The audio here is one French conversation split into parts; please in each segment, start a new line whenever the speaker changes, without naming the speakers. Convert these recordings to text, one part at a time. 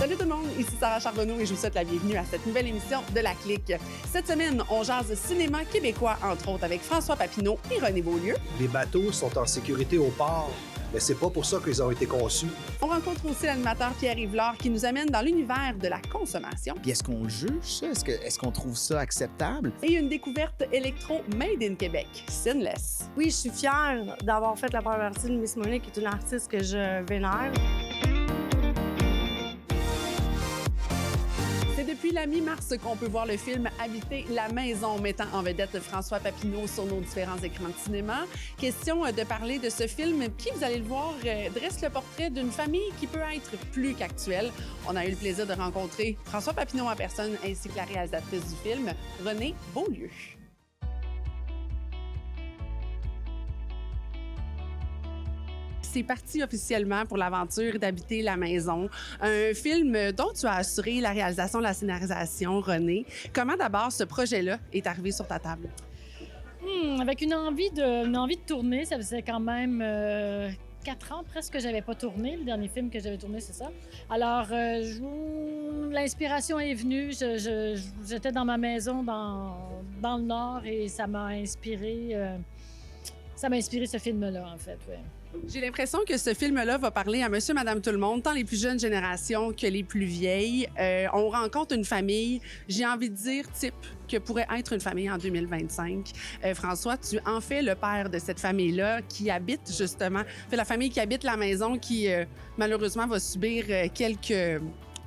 Salut tout le monde, ici Sarah Charbonneau et je vous souhaite la bienvenue à cette nouvelle émission de La Clique. Cette semaine, on jase cinéma québécois, entre autres, avec François Papineau et René Beaulieu.
Les bateaux sont en sécurité au port, mais c'est pas pour ça qu'ils ont été conçus.
On rencontre aussi l'animateur Pierre-Yves Lard qui nous amène dans l'univers de la consommation.
Puis est-ce qu'on le juge, ça? Est-ce qu'on trouve ça acceptable?
Et une découverte électro made in Québec, Sinless.
Oui, je suis fière d'avoir fait la première partie de Miss Monique, qui est une artiste que je vénère.
C'est depuis la mi-mars qu'on peut voir le film Habiter la maison, mettant en vedette François Papineau sur nos différents écrans de cinéma. Question de parler de ce film qui, vous allez le voir, dresse le portrait d'une famille qui peut être plus qu'actuelle. On a eu le plaisir de rencontrer François Papineau en personne ainsi que la réalisatrice du film, René Beaulieu. C'est parti officiellement pour l'aventure d'Habiter la maison, un film dont tu as assuré la réalisation, la scénarisation, René. Comment d'abord ce projet-là est arrivé sur ta table?
Avec une envie de tourner, ça faisait quand même 4 ans presque que j'avais pas tourné. Le dernier film que j'avais tourné, c'est ça. Alors, l'inspiration est venue. J'étais dans ma maison dans le Nord et ça m'a inspiré. Ça m'a inspiré ce film-là, en fait, oui.
J'ai l'impression que ce film-là va parler à monsieur, madame, tout le monde, tant les plus jeunes générations que les plus vieilles. On rencontre une famille, j'ai envie de dire, type que pourrait être une famille en 2025. François, tu en fais le père de cette famille-là qui habite justement, la famille qui habite la maison qui, malheureusement, va subir quelques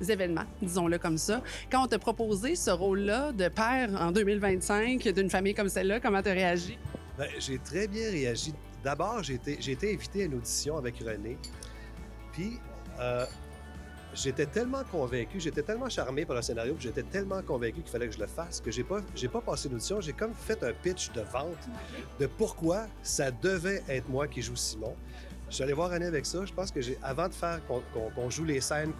événements, disons-le comme ça. Quand on t'a proposé ce rôle-là de père en 2025 d'une famille comme celle-là, comment tu as réagi?
Ben, j'ai très bien réagi. D'abord, j'ai été invité à une audition avec René. Puis, j'étais tellement convaincu, j'étais tellement charmé par le scénario, puis j'étais tellement convaincu qu'il fallait que je le fasse que j'ai pas passé l'audition. J'ai comme fait un pitch de vente de pourquoi ça devait être moi qui joue Simon. Je suis allé voir René avec ça. Je pense que avant de faire qu'on joue les scènes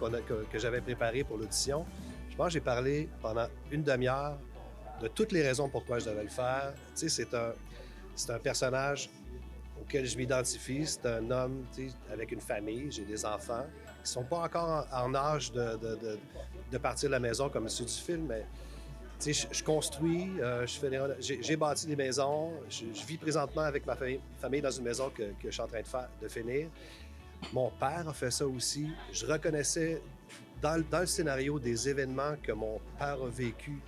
que j'avais préparées pour l'audition, je pense que j'ai parlé pendant une demi-heure de toutes les raisons pourquoi je devais le faire. Tu sais, c'est un personnage auquel je m'identifie. C'est un homme avec une famille, j'ai des enfants qui sont pas encore en âge de partir de la maison comme ceux du film, mais je construis, j'ai bâti des maisons, je vis présentement avec ma famille dans une maison que je suis en train de finir. Mon père a fait ça aussi. Je reconnaissais dans le scénario des événements que mon père a vécu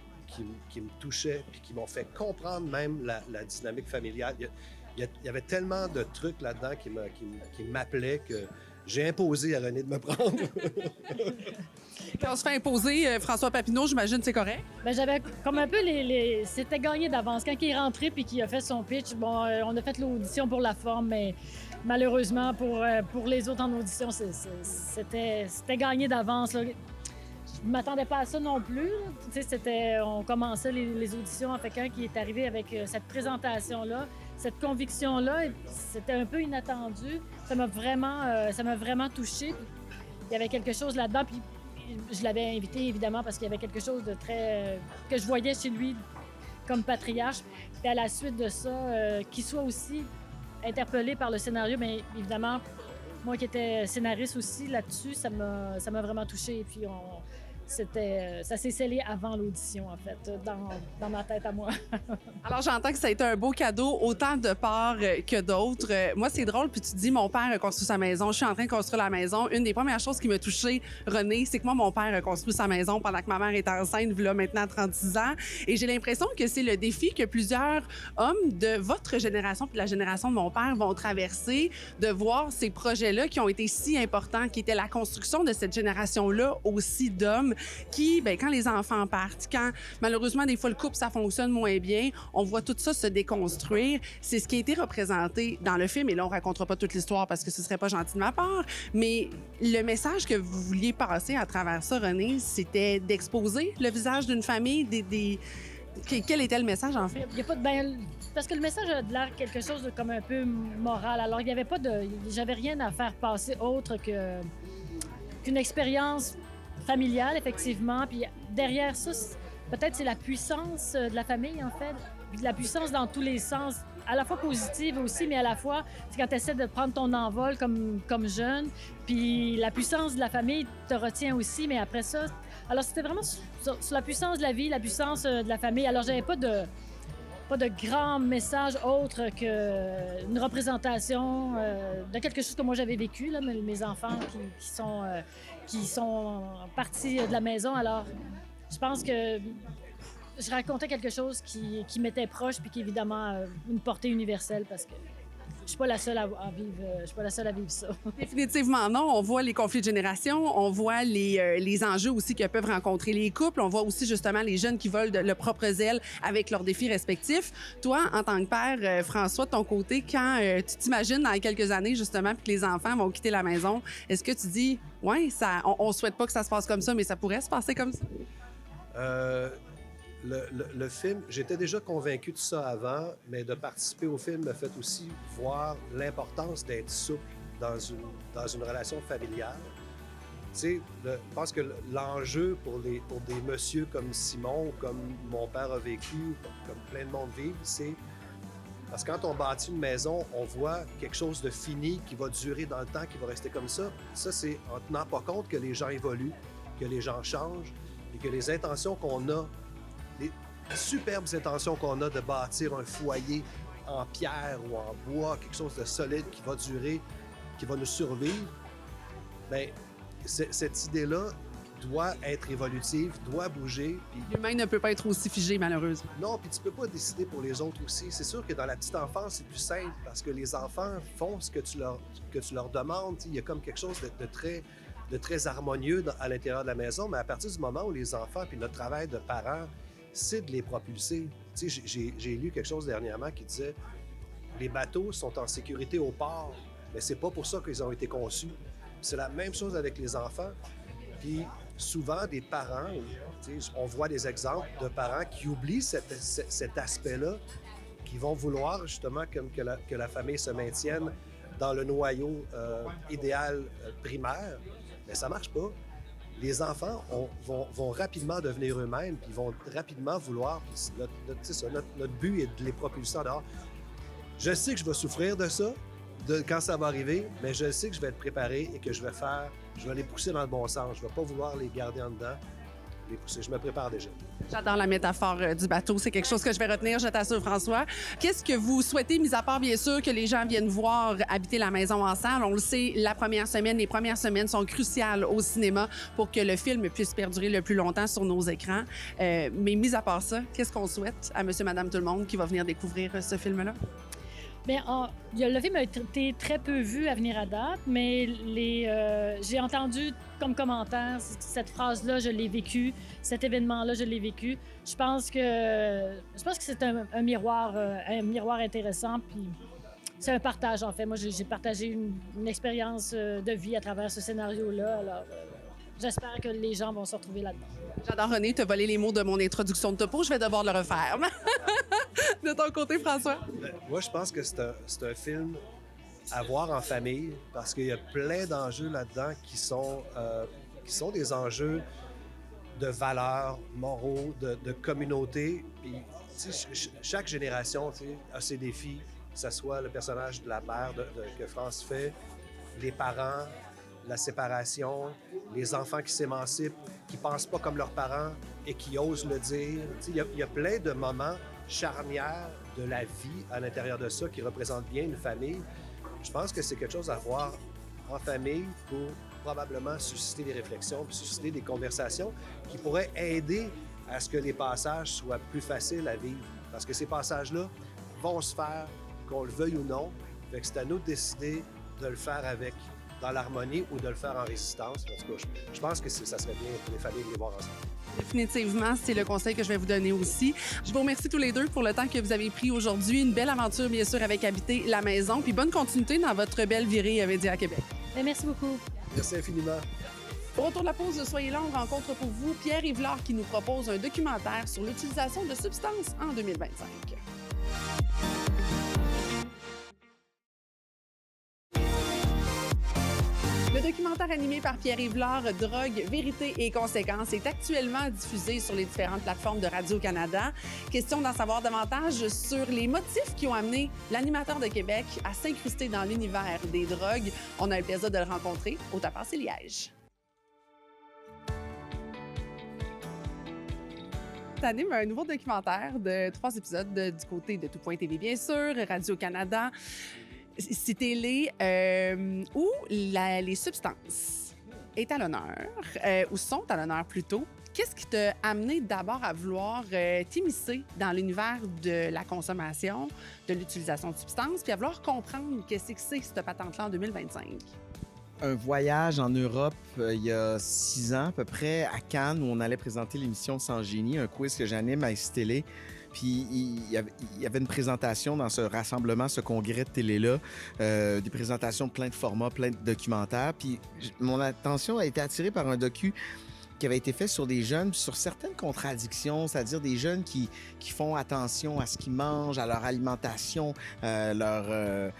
qui me touchaient puis qui m'ont fait comprendre même la dynamique familiale. Il y avait tellement de trucs là-dedans qui m'appelaient que j'ai imposé à René de me prendre.
Quand on se fait imposer François Papineau, j'imagine c'est correct?
Ben, j'avais comme un peu c'était gagné d'avance. Quand il est rentré puis qu'il a fait son pitch, bon, on a fait l'audition pour la forme, mais malheureusement, pour les autres en audition, c'était gagné d'avance, là. Je ne m'attendais pas à ça non plus. On commençait les auditions avec un qui est arrivé avec cette présentation-là, cette conviction-là. C'était un peu inattendu. Ça m'a vraiment touchée. Il y avait quelque chose là-dedans. Puis je l'avais invité, évidemment, parce qu'il y avait quelque chose de très... que je voyais chez lui comme patriarche. Puis à la suite de ça, qu'il soit aussi interpellé par le scénario, bien évidemment, moi qui étais scénariste aussi là-dessus, ça m'a vraiment touchée. Et puis ça s'est scellé avant l'audition, en fait, dans ma tête à moi.
Alors, j'entends que ça a été un beau cadeau, autant de part que d'autres. Moi, c'est drôle, puis tu dis, mon père a construit sa maison, je suis en train de construire la maison. Une des premières choses qui m'a touchée, René, c'est que moi, mon père a construit sa maison pendant que ma mère était enceinte, là, maintenant 36 ans. Et j'ai l'impression que c'est le défi que plusieurs hommes de votre génération, puis de la génération de mon père, vont traverser, de voir ces projets-là qui ont été si importants, qui étaient la construction de cette génération-là aussi d'hommes qui, quand les enfants partent, quand malheureusement des fois le couple ça fonctionne moins bien, on voit tout ça se déconstruire. C'est ce qui a été représenté dans le film, et là on racontera pas toute l'histoire parce que ce serait pas gentil de ma part, mais le message que vous vouliez passer à travers ça, René, c'était d'exposer le visage d'une famille, Quel était le message en fait?
Il y a pas de parce que le message a l'air quelque chose de comme un peu moral. Alors il y avait pas j'avais rien à faire passer autre qu'une expérience familiale, effectivement. Puis derrière ça, peut-être c'est la puissance de la famille, en fait. Puis la puissance dans tous les sens à la fois positive aussi, mais à la fois, c'est quand tu essaies de prendre ton envol comme jeune, puis la puissance de la famille te retient aussi, mais après ça... Alors, c'était vraiment sur la puissance de la vie, la puissance de la famille. Alors, j'avais pas de grand message autre qu'une représentation de quelque chose que moi j'avais vécu, là, mes enfants qui sont partis de la maison. Alors, je pense que je racontais quelque chose qui m'était proche puis qui, évidemment, une portée universelle parce que je suis pas la seule à vivre, je suis pas la seule à vivre ça.
Définitivement non. On voit les conflits de génération, on voit les enjeux aussi que peuvent rencontrer les couples, on voit aussi justement les jeunes qui volent le propre zèle avec leurs défis respectifs. Toi, en tant que père, François, de ton côté, quand tu t'imagines dans quelques années justement puis que les enfants vont quitter la maison, est-ce que tu dis, ouais, on souhaite pas que ça se passe comme ça, mais ça pourrait se passer comme ça?
Le film, j'étais déjà convaincu de ça avant, mais de participer au film m'a fait aussi voir l'importance d'être souple dans une relation familiale. Tu sais, je pense que l'enjeu pour des messieurs comme Simon, comme mon père a vécu, comme plein de monde vivent, c'est parce que quand on bâtit une maison, on voit quelque chose de fini qui va durer dans le temps, qui va rester comme ça. Ça, c'est en tenant pas compte que les gens évoluent, que les gens changent et que les intentions qu'on a, les superbes intentions qu'on a de bâtir un foyer en pierre ou en bois, quelque chose de solide qui va durer, qui va nous survivre, bien, cette idée-là doit être évolutive, doit bouger. Puis...
L'humain ne peut pas être aussi figé, malheureusement.
Non, puis tu peux pas décider pour les autres aussi. C'est sûr que dans la petite enfance, c'est plus simple parce que les enfants font ce que tu leur demandes. Il y a comme quelque chose de très harmonieux à l'intérieur de la maison, mais à partir du moment où les enfants, puis notre travail de parents, c'est de les propulser. Tu sais, j'ai lu quelque chose dernièrement qui disait les bateaux sont en sécurité au port, mais c'est pas pour ça qu'ils ont été conçus. C'est la même chose avec les enfants. Puis souvent, des parents, tu sais, on voit des exemples de parents qui oublient cet aspect-là, qui vont vouloir justement que la famille se maintienne dans le noyau idéal primaire, mais ça marche pas. Les enfants vont rapidement devenir eux-mêmes, puis vont rapidement vouloir. Notre but est de les propulser en dehors. Je sais que je vais souffrir de ça quand ça va arriver, mais je sais que je vais être préparé et que je vais les pousser dans le bon sens. Je ne vais pas vouloir les garder en dedans, les pousser. Je me prépare déjà.
J'adore la métaphore du bateau. C'est quelque chose que je vais retenir, je t'assure, François. Qu'est-ce que vous souhaitez, mis à part, bien sûr, que les gens viennent voir habiter la maison en salle? On le sait, les premières semaines sont cruciales au cinéma pour que le film puisse perdurer le plus longtemps sur nos écrans. Mais mis à part ça, qu'est-ce qu'on souhaite à monsieur, madame, tout le monde qui va venir découvrir ce film-là?
Bien, le film a été très peu vu à venir à date, mais j'ai entendu comme commentaire cette phrase-là, je l'ai vécue, cet événement-là, je l'ai vécu. Je pense que c'est un miroir intéressant, puis c'est un partage, en fait. Moi, j'ai partagé une expérience de vie à travers ce scénario-là, alors j'espère que les gens vont se retrouver là-dedans.
J'adore, René, te voler les mots de mon introduction de topo. Je vais devoir le refaire. De ton côté, François?
Moi, je pense que c'est un film à voir en famille parce qu'il y a plein d'enjeux là-dedans qui sont des enjeux de valeurs moraux, de communauté. Puis, chaque génération a ses défis, que ce soit le personnage de la mère que France fait, les parents, la séparation, les enfants qui s'émancipent, qui ne pensent pas comme leurs parents et qui osent le dire. Il y a plein de moments charnières de la vie à l'intérieur de ça qui représentent bien une famille. Je pense que c'est quelque chose à voir en famille pour probablement susciter des réflexions, puis susciter des conversations qui pourraient aider à ce que les passages soient plus faciles à vivre. Parce que ces passages-là vont se faire, qu'on le veuille ou non. Fait que c'est à nous de décider de le faire dans l'harmonie ou de le faire en résistance. En tout cas, je pense que ça serait bien pour les familles de les voir ensemble.
Définitivement, c'est le conseil que je vais vous donner aussi. Je vous remercie tous les deux pour le temps que vous avez pris aujourd'hui. Une belle aventure, bien sûr, avec Habiter la maison. Puis bonne continuité dans votre belle virée à Média Québec.
Merci beaucoup.
Merci infiniment.
Au retour de la pause de Soyez là, on rencontre pour vous Pierre Yvelard qui nous propose un documentaire sur l'utilisation de substances en 2025. Le documentaire animé animé par Pierre-Yves Lard, Drogue, vérité et conséquences, est actuellement diffusé sur les différentes plateformes de Radio-Canada. Question d'en savoir davantage sur les motifs qui ont amené l'animateur de Québec à s'incruster dans l'univers des drogues. On a le plaisir de le rencontrer au Tapas et Liège. T'animes un nouveau documentaire de 3 épisodes du côté de Tout.tv, bien sûr, Radio-Canada, Cité-Télé, où les substances est à l'honneur, ou sont à l'honneur plutôt. Qu'est-ce qui t'a amené d'abord à vouloir t'immiscer dans l'univers de la consommation, de l'utilisation de substances, puis à vouloir comprendre qu'est-ce que c'est cette patente-là en 2025?
Un voyage en Europe il y a 6 ans à peu près à Cannes où on allait présenter l'émission Sans Génie, un quiz que j'anime à STL. Puis il y avait une présentation dans ce rassemblement, ce congrès de télé-là, des présentations de plein de formats, plein de documentaires. Puis mon attention a été attirée par un docu qui avait été fait sur des jeunes, sur certaines contradictions, c'est-à-dire des jeunes qui font attention à ce qu'ils mangent, à leur alimentation, leur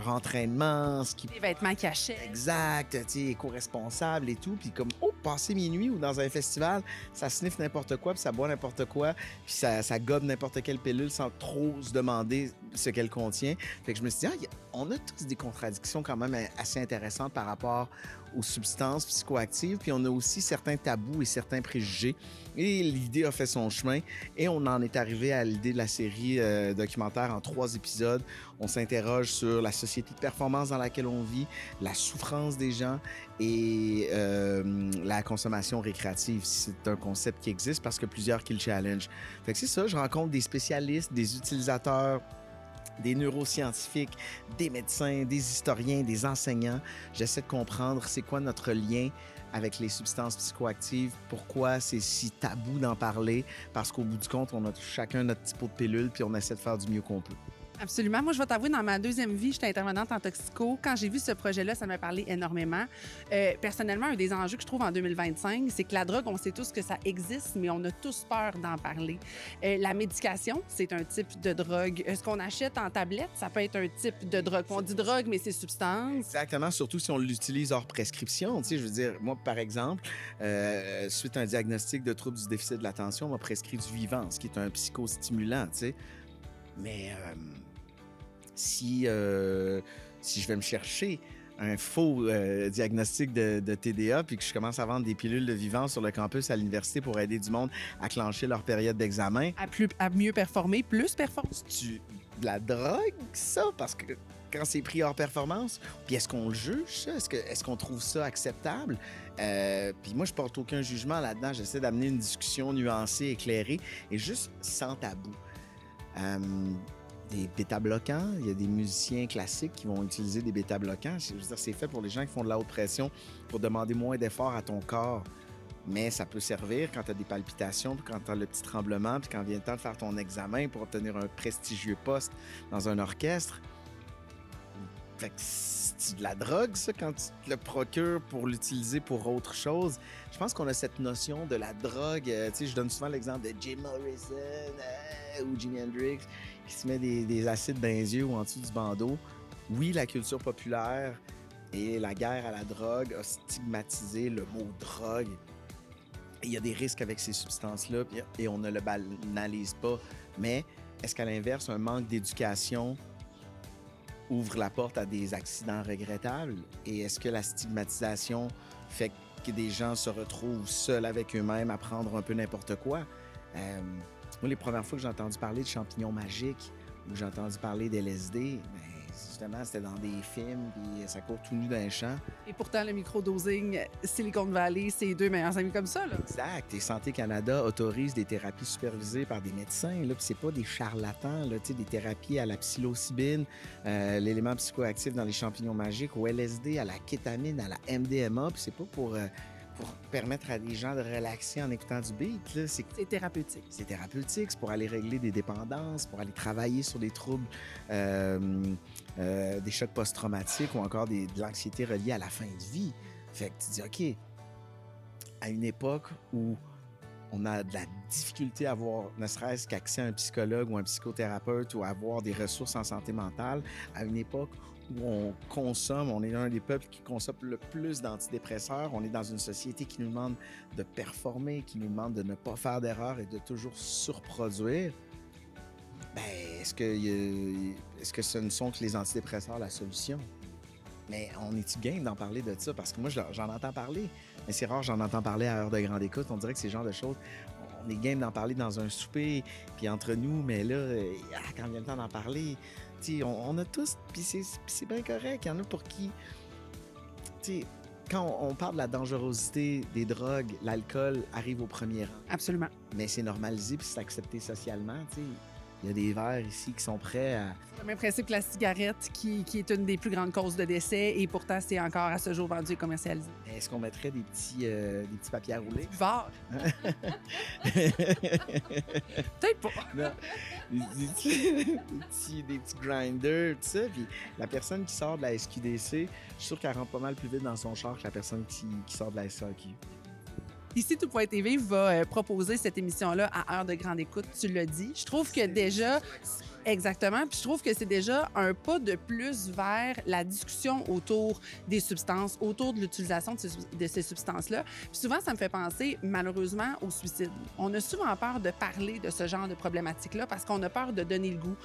entraînement, ce qui...
Les vêtements cachés.
Exact, tu sais, éco-responsable et tout. Puis comme, passer minuit ou dans un festival, ça sniffe n'importe quoi, puis ça boit n'importe quoi, puis ça gobe n'importe quelle pilule sans trop se demander ce qu'elle contient. Fait que je me suis dit, on a tous des contradictions quand même assez intéressantes par rapport aux substances psychoactives, puis on a aussi certains tabous et certains préjugés. Et l'idée a fait son chemin et on en est arrivé à l'idée de la série documentaire en 3 épisodes. On s'interroge sur la société de performance dans laquelle on vit, la souffrance des gens et la consommation récréative. C'est un concept qui existe parce que plusieurs qui le challenge. Fait que c'est ça, je rencontre des spécialistes, des utilisateurs, des neuroscientifiques, des médecins, des historiens, des enseignants. J'essaie de comprendre c'est quoi notre lien avec les substances psychoactives, pourquoi c'est si tabou d'en parler, parce qu'au bout du compte, on a chacun notre petit pot de pilule, puis on essaie de faire du mieux qu'on peut.
Absolument. Moi, je vais t'avouer, dans ma 2e vie, j'étais intervenante en toxico. Quand j'ai vu ce projet-là, ça m'a parlé énormément. Personnellement, un des enjeux que je trouve en 2025, c'est que la drogue, on sait tous que ça existe, mais on a tous peur d'en parler. La médication, c'est un type de drogue. Ce qu'on achète en tablette, ça peut être un type de drogue. On dit drogue, mais c'est substance.
Exactement, surtout si on l'utilise hors prescription. Tu sais, je veux dire, moi, par exemple, suite à un diagnostic de trouble du déficit de l'attention, on m'a prescrit du Vivance, qui est un psychostimulant, tu sais. Mais si je vais me chercher un faux diagnostic de TDA puis que je commence à vendre des pilules de Vivance sur le campus à l'université pour aider du monde à clencher leur période d'examen...
À mieux performer, plus performer.
C'est-tu de la drogue, ça? Parce que quand c'est pris hors performance, puis est-ce qu'on le juge, ça? Est-ce qu'on trouve ça acceptable? Puis moi, je porte aucun jugement là-dedans. J'essaie d'amener une discussion nuancée, éclairée et juste sans tabou. Des bêta-bloquants. Il y a des musiciens classiques qui vont utiliser des bêta-bloquants. Je veux dire, c'est fait pour les gens qui font de la haute pression pour demander moins d'efforts à ton corps. Mais ça peut servir quand tu as des palpitations, puis quand tu as le petit tremblement, puis quand vient le temps de faire ton examen pour obtenir un prestigieux poste dans un orchestre. Fait que c'est de la drogue, ça, quand tu te le procures pour l'utiliser pour autre chose. Je pense qu'on a cette notion de la drogue. Tu sais, je donne souvent l'exemple de Jim Morrison ou Jimi Hendrix qui se met des acides dans les yeux ou en dessous du bandeau. Oui, la culture populaire et la guerre à la drogue a stigmatisé le mot drogue. Et il y a des risques avec ces substances-là et on ne le banalise pas. Mais est-ce qu'à l'inverse, un manque d'éducation ouvre la porte à des accidents regrettables? Et est-ce que la stigmatisation fait que des gens se retrouvent seuls avec eux-mêmes à prendre un peu n'importe quoi? Moi, les premières fois que j'ai entendu parler de champignons magiques ou que j'ai entendu parler d'LSD, justement, c'était dans des films, puis ça court tout nu dans un champ.
Et pourtant, le microdosing, Silicon Valley, c'est 2 meilleurs amis comme ça, là.
Exact. Et Santé Canada autorise des thérapies supervisées par des médecins, là, puis c'est pas des charlatans, là, tu sais, des thérapies à la psilocybine, l'élément psychoactif dans les champignons magiques, au LSD, à la kétamine, à la MDMA, puis c'est pas pour permettre à des gens de relaxer en écoutant du beat. Là.
C'est thérapeutique.
C'est thérapeutique, c'est pour aller régler des dépendances, pour aller travailler sur des troubles, des chocs post-traumatiques ou encore de l'anxiété reliée à la fin de vie. Fait que tu dis, OK, à une époque où on a de la difficulté à avoir ne serait-ce qu'accès à un psychologue ou un psychothérapeute ou à avoir des ressources en santé mentale, à une époque où on consomme, on est un des peuples qui consomme le plus d'antidépresseurs. On est dans une société qui nous demande de performer, qui nous demande de ne pas faire d'erreurs et de toujours surproduire. Ben, est-ce que ce ne sont que les antidépresseurs la solution? Mais on est-tu game d'en parler de ça? Parce que moi, j'en entends parler. Mais c'est rare, j'en entends parler à heure de grande écoute. On dirait que c'est le genre de choses... On est game d'en parler dans un souper, puis entre nous, mais là, quand vient le temps d'en parler, on a tous, puis c'est bien correct. Il y en a pour qui... Quand on parle de la dangerosité des drogues, l'alcool arrive au premier rang.
Absolument.
Mais c'est normalisé, puis c'est accepté socialement, tu sais. Il y a des verres ici qui sont prêts à...
C'est le même principe que la cigarette, qui est une des plus grandes causes de décès, et pourtant, c'est encore à ce jour vendu et commercialisé.
Est-ce qu'on mettrait des petits papiers à rouler?
Buvard. Peut-être pas.
Non. Des petits grinders, tout ça. Puis la personne qui sort de la SQDC, je suis sûr qu'elle rentre pas mal plus vite dans son char que la personne qui sort de la SAQ.
Ici, Tout.tv va proposer cette émission-là à heure de grande écoute, tu l'as dit. Je trouve que déjà... Exactement. Puis je trouve que c'est déjà un pas de plus vers la discussion autour des substances, autour de l'utilisation de ces substances-là. Puis souvent, ça me fait penser, malheureusement, au suicide. On a souvent peur de parler de ce genre de problématiques-là parce qu'on a peur de donner le goût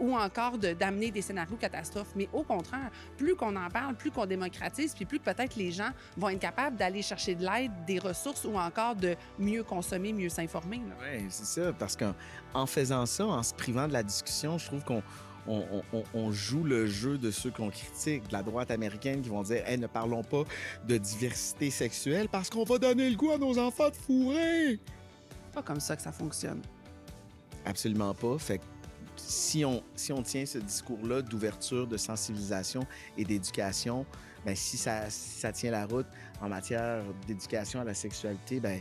ou encore d'amener des scénarios catastrophes. Mais au contraire, plus qu'on en parle, plus qu'on démocratise, puis plus peut-être les gens vont être capables d'aller chercher de l'aide, des ressources ou encore de mieux consommer, mieux s'informer.
Oui, c'est ça. Parce qu'en faisant ça, en se privant de la discussion, je trouve qu'on joue le jeu de ceux qu'on critique, de la droite américaine qui vont dire hey, « ne parlons pas de diversité sexuelle parce qu'on va donner le goût à nos enfants de fourrer! »
C'est pas comme ça que ça fonctionne.
Absolument pas. Fait que si on tient ce discours-là d'ouverture, de sensibilisation et d'éducation, ben si ça tient la route en matière d'éducation à la sexualité, ben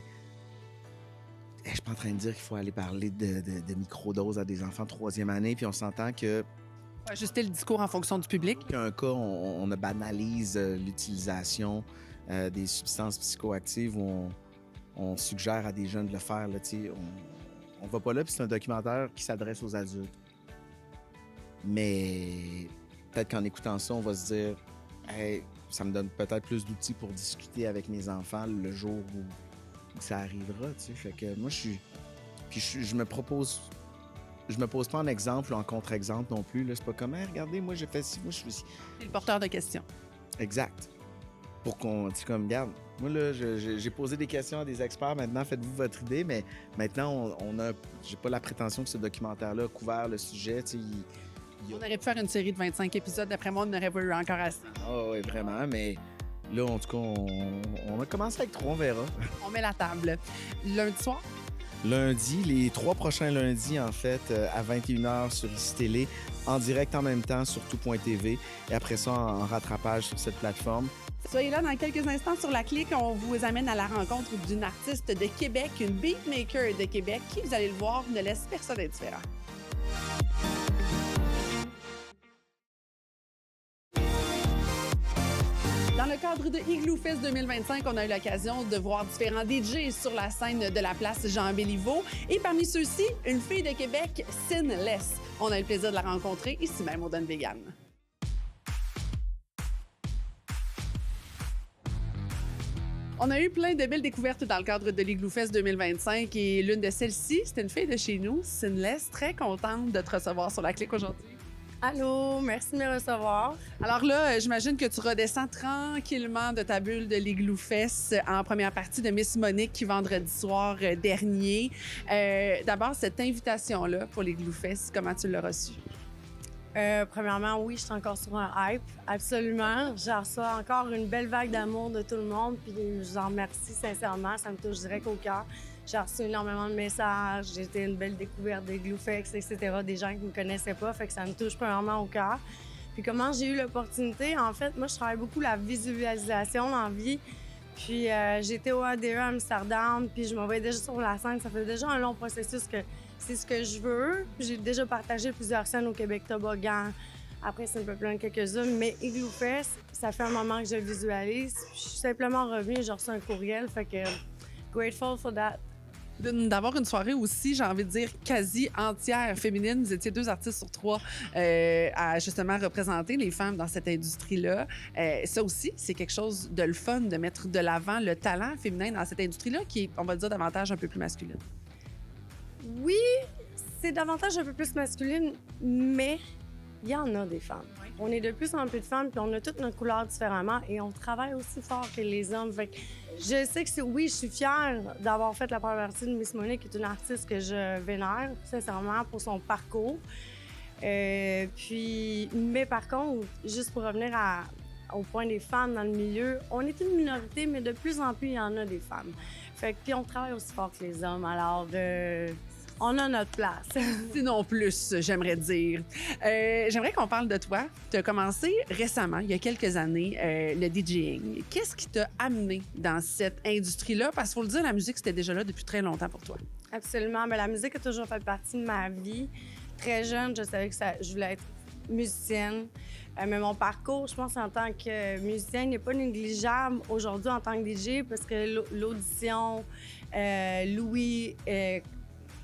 je suis pas en train de dire qu'il faut aller parler de microdoses à des enfants de 3e année, puis on s'entend que...
Faut ajuster le discours en fonction du public.
Il y a un cas, on banalise l'utilisation des substances psychoactives où on suggère à des jeunes de le faire. Là, on va pas là, puis c'est un documentaire qui s'adresse aux adultes. Mais peut-être qu'en écoutant ça, on va se dire hey, ça me donne peut-être plus d'outils pour discuter avec mes enfants le jour où ça arrivera, tu sais. Fait que moi, je me pose pas en exemple ou en contre-exemple non plus. Là. C'est pas comme, hey, regardez, moi, j'ai fait ci, moi, je fais ci.
C'est le porteur de questions.
Exact. Pour qu'on, tu comme, regarde, moi, là, j'ai posé des questions à des experts. Maintenant, faites-vous votre idée, mais maintenant, j'ai pas la prétention que ce documentaire-là a couvert le sujet, tu sais.
On aurait pu faire une série de 25 épisodes. D'après moi, on n'aurait pas eu encore assez.
Ah oui, vraiment, mais... Là, en tout cas, on a commencé avec 3, on verra.
On met la table. Lundi soir?
Lundi, les 3 prochains lundis, en fait, à 21h sur ICI Télé, en direct en même temps sur Tout.tv et après ça, en rattrapage sur cette plateforme.
Soyez là dans quelques instants sur la clique. On vous amène à la rencontre d'une artiste de Québec, une beatmaker de Québec qui, vous allez le voir, ne laisse personne indifférent. Dans le cadre de Igloo Fest 2025, on a eu l'occasion de voir différents DJ sur la scène de la place Jean-Béliveau. Et parmi ceux-ci, une fille de Québec, Sinless. On a eu le plaisir de la rencontrer ici même au Don Vegan. On a eu plein de belles découvertes dans le cadre de l'Igloo Fest 2025 et l'une de celles-ci, c'était une fille de chez nous, Sinless, très contente de te recevoir sur la clique aujourd'hui.
Allô, merci de me recevoir.
Alors là, j'imagine que tu redescends tranquillement de ta bulle de l'Igloo Fest en première partie de Miss Monique vendredi soir dernier. D'abord, cette invitation-là pour l'Igloo Fest, comment tu l'as reçue?
Premièrement, oui, je suis encore sur un hype, absolument. Je reçois encore une belle vague d'amour de tout le monde, puis je vous en remercie sincèrement, ça me touche direct au cœur. J'ai reçu énormément de messages, j'ai été une belle découverte des Igloo Fest, etc., des gens qui ne me connaissaient pas, fait que ça me touche premièrement au cœur. Puis comment j'ai eu l'opportunité, en fait, moi, je travaille beaucoup la visualisation dans la vie. Puis j'étais au ADE à Amsterdam, puis je m'en vais déjà sur la scène. Ça fait déjà un long processus que c'est ce que je veux. J'ai déjà partagé plusieurs scènes au Québec Toboggan. Après, c'est un peu plein quelques-unes. Mais Igloo Fest, ça fait un moment que je le visualise. Je suis simplement revenue et j'ai reçu un courriel. Fait que grateful for that.
d'avoir une soirée aussi, j'ai envie de dire, quasi entière féminine. Vous étiez 2 artistes sur 3 à justement représenter les femmes dans cette industrie-là. Ça aussi, c'est quelque chose de le fun de mettre de l'avant le talent féminin dans cette industrie-là qui est, on va dire, davantage un peu plus masculine.
Oui, c'est davantage un peu plus masculine, mais il y en a des femmes. On est de plus en plus de femmes, puis on a toutes nos couleurs différemment et on travaille aussi fort que les hommes. Fait que je sais que oui, je suis fière d'avoir fait la première partie de Miss Monique, qui est une artiste que je vénère, sincèrement, pour son parcours. Mais par contre, juste pour revenir au point des femmes dans le milieu, on est une minorité, mais de plus en plus, il y en a des femmes. Fait que, puis on travaille aussi fort que les hommes, alors on a notre place.
Sinon plus, j'aimerais dire. J'aimerais qu'on parle de toi. Tu as commencé récemment, il y a quelques années, le DJing. Qu'est-ce qui t'a amené dans cette industrie-là? Parce qu'il faut le dire, la musique, c'était déjà là depuis très longtemps pour toi.
Absolument. Bien, la musique a toujours fait partie de ma vie. Très jeune, je savais que je voulais être musicienne. Mais mon parcours, je pense, en tant que musicienne, n'est pas négligeable aujourd'hui en tant que DJ parce que l'audition, Louis,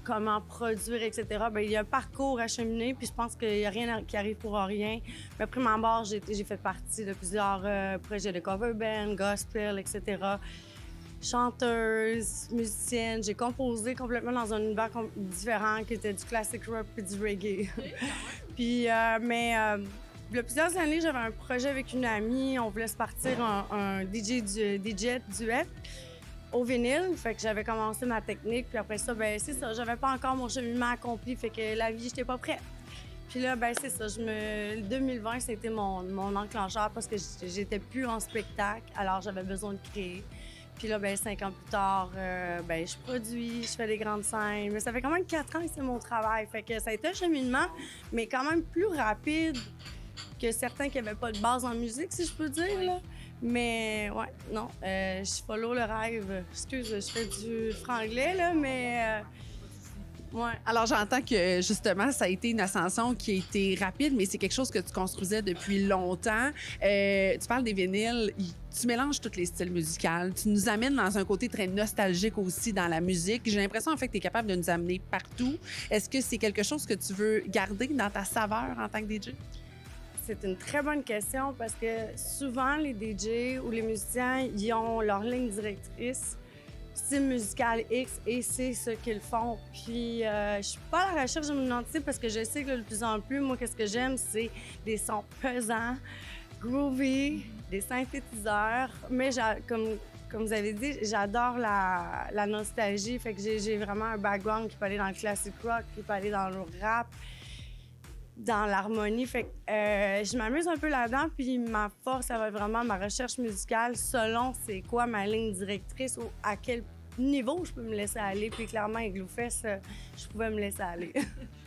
comment produire, etc. Bien, il y a un parcours à cheminer, puis je pense qu'il n'y a rien qui arrive pour rien. Mais après ma mort, j'ai fait partie de plusieurs projets de cover band, gospel, etc. Chanteuse, musicienne, j'ai composé complètement dans un univers différent qui était du classic rock puis du reggae. Puis, il y a plusieurs années, j'avais un projet avec une amie, on voulait se partir un DJ duet au vinyle, fait que j'avais commencé ma technique, puis après ça, ben c'est ça, j'avais pas encore mon cheminement accompli, fait que la vie, j'étais pas prête. Puis là, ben c'est ça, 2020, c'était mon enclencheur parce que j'étais plus en spectacle, alors j'avais besoin de créer. Puis là, ben 5 ans plus tard, ben je produis, je fais des grandes scènes, mais ça fait quand même 4 ans que c'est mon travail, fait que ça a été un cheminement, mais quand même plus rapide que certains qui n'avaient pas de base en musique, si je peux dire, là. Mais ouais, non, je follow le rêve. Excuse, je fais du franglais, là, mais ouais.
Alors, j'entends que, justement, ça a été une ascension qui a été rapide, mais c'est quelque chose que tu construisais depuis longtemps. Tu parles des vinyles, tu mélanges tous les styles musicaux. Tu nous amènes dans un côté très nostalgique aussi dans la musique. J'ai l'impression, en fait, que tu es capable de nous amener partout. Est-ce que c'est quelque chose que tu veux garder dans ta saveur en tant que DJ?
C'est une très bonne question parce que souvent, les DJ ou les musiciens, ils ont leur ligne directrice, style musical X, et c'est ce qu'ils font. Puis, je suis pas à la recherche de mon identité parce que je sais que de plus en plus, moi, qu'est-ce que j'aime, c'est des sons pesants, groovy, des synthétiseurs. Mais comme vous avez dit, j'adore la nostalgie. Fait que j'ai vraiment un background qui peut aller dans le classic rock, qui peut aller dans le rap, dans l'harmonie. Fait que je m'amuse un peu là-dedans, puis ma force, ça va être vraiment ma recherche musicale selon c'est quoi ma ligne directrice ou à quel niveau je peux me laisser aller. Puis clairement, avec Gloufest, je pouvais me laisser aller.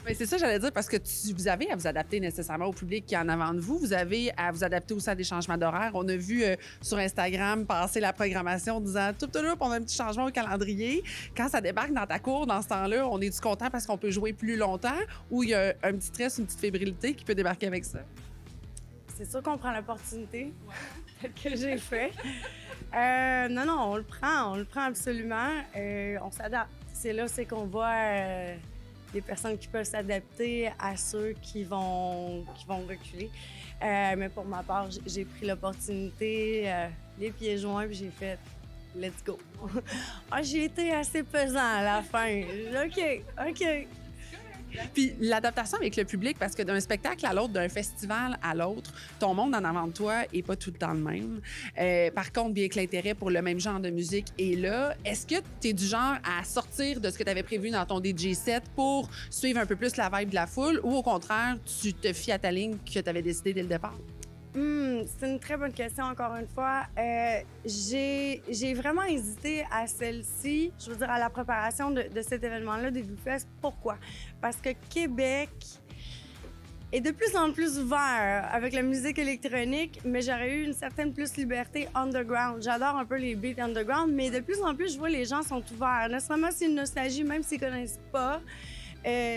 Bien, c'est ça, j'allais dire, parce que vous avez à vous adapter nécessairement au public qui est en avant de vous. Vous avez à vous adapter aussi à des changements d'horaire. On a vu sur Instagram passer la programmation en disant « Tout, on a un petit changement au calendrier ». Quand ça débarque dans ta cour, dans ce temps-là, on est-tu content parce qu'on peut jouer plus longtemps ou il y a un petit stress, une petite fébrilité qui peut débarquer avec ça?
C'est sûr qu'on prend l'opportunité que j'ai fait. Non, on le prend absolument. On s'adapte. C'est qu'on voit des personnes qui peuvent s'adapter à ceux qui vont reculer. Mais pour ma part, j'ai pris l'opportunité, les pieds joints, puis j'ai fait « let's go ». J'ai été assez pesant à la fin. OK.
Puis l'adaptation avec le public, parce que d'un spectacle à l'autre, d'un festival à l'autre, ton monde en avant de toi est pas tout le temps le même. Par contre, bien que l'intérêt pour le même genre de musique est là, est-ce que tu es du genre à sortir de ce que tu avais prévu dans ton DJ set pour suivre un peu plus la vibe de la foule ou au contraire, tu te fies à ta ligne que tu avais décidé dès le départ?
C'est une très bonne question, encore une fois. J'ai vraiment hésité à celle-ci, je veux dire, à la préparation de cet événement-là des Gloufest. Pourquoi? Parce que Québec est de plus en plus ouvert avec la musique électronique, mais j'aurais eu une certaine plus liberté underground. J'adore un peu les beats underground, mais de plus en plus, je vois les gens sont ouverts. Nécessairement, c'est une nostalgie, même s'ils connaissent pas.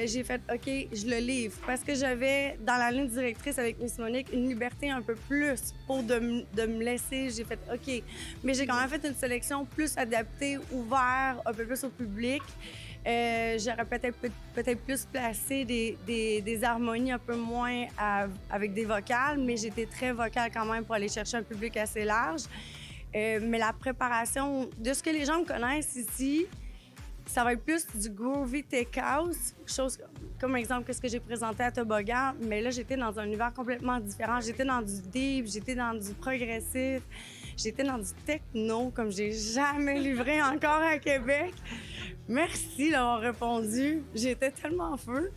j'ai fait OK, je le livre parce que j'avais dans la ligne directrice avec Miss Monique une liberté un peu plus pour de me laisser. J'ai fait OK, mais j'ai quand même fait une sélection plus adaptée, ouverte un peu plus au public. J'aurais peut-être plus placé des harmonies un peu moins avec des vocales, mais j'étais très vocale quand même pour aller chercher un public assez large. Mais la préparation, de ce que les gens me connaissent ici, ça va être plus du groovy tech house, chose comme exemple ce que j'ai présenté à Toboggan, mais là j'étais dans un univers complètement différent. J'étais dans du deep, j'étais dans du progressif, j'étais dans du techno comme j'ai jamais livré encore à Québec. Merci d'avoir répondu. J'étais tellement en feu.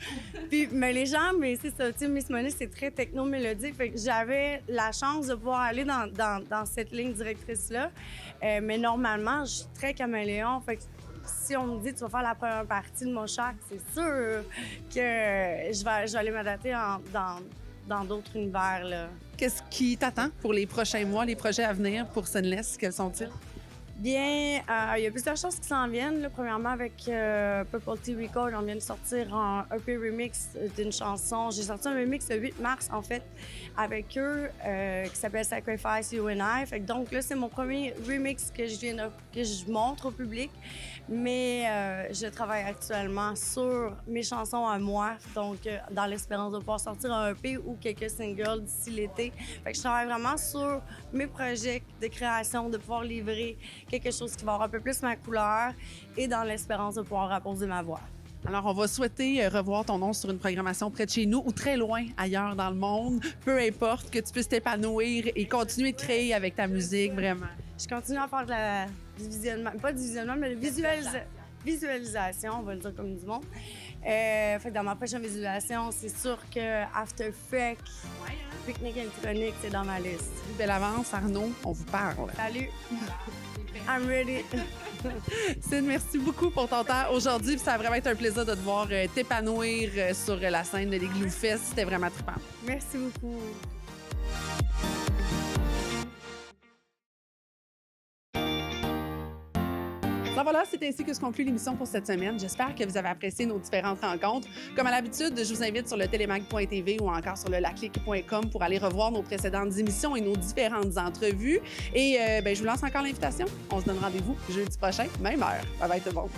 Puis, mais les gens, mais c'est ça, tu sais, Miss Money, c'est très techno-mélodique. Fait que j'avais la chance de pouvoir aller dans cette ligne directrice-là. Mais normalement, je suis très caméléon. Fait que si on me dit tu vas faire la première partie de mon chac, c'est sûr que je vais aller m'adapter dans d'autres univers, là.
Qu'est-ce qui t'attend pour les prochains mois, les projets à venir pour Sunless? Quels sont-ils?
Bien, il y a plusieurs choses qui s'en viennent. Là. Premièrement, avec Purple Tea Record, on vient de sortir un EP remix d'une chanson. J'ai sorti un remix le 8 mars, en fait, avec eux, qui s'appelle Sacrifice You and I. Fait que donc là, c'est mon premier remix que je montre au public. Mais je travaille actuellement sur mes chansons à moi, donc dans l'espérance de pouvoir sortir un EP ou quelques singles d'ici l'été. Fait que je travaille vraiment sur mes projets de création, de pouvoir livrer quelque chose qui va avoir un peu plus ma couleur et dans l'espérance de pouvoir apposer ma voix.
Alors, on va souhaiter revoir ton nom sur une programmation près de chez nous ou très loin ailleurs dans le monde. Peu importe, que tu puisses t'épanouir et continuer de créer avec ta musique, vraiment.
Je continue à faire du visionnement, pas du visionnement, mais de visualisation, on va le dire comme du monde. Fait que dans ma prochaine visualisation, c'est sûr que After Effects, Picnic électronique, c'est dans ma liste.
Belle avance, Arnaud, on vous parle.
Salut! I'm ready!
Sid, merci beaucoup pour ton temps aujourd'hui. Ça a vraiment été un plaisir de te voir t'épanouir sur la scène de l'Igloo Fest. C'était vraiment trippant.
Merci beaucoup!
Ben voilà, c'est ainsi que se conclut l'émission pour cette semaine. J'espère que vous avez apprécié nos différentes rencontres. Comme à l'habitude, je vous invite sur le télémag.tv ou encore sur le laclique.com pour aller revoir nos précédentes émissions et nos différentes entrevues. Et je vous lance encore l'invitation. On se donne rendez-vous jeudi prochain, même heure. Bye bye tout le monde.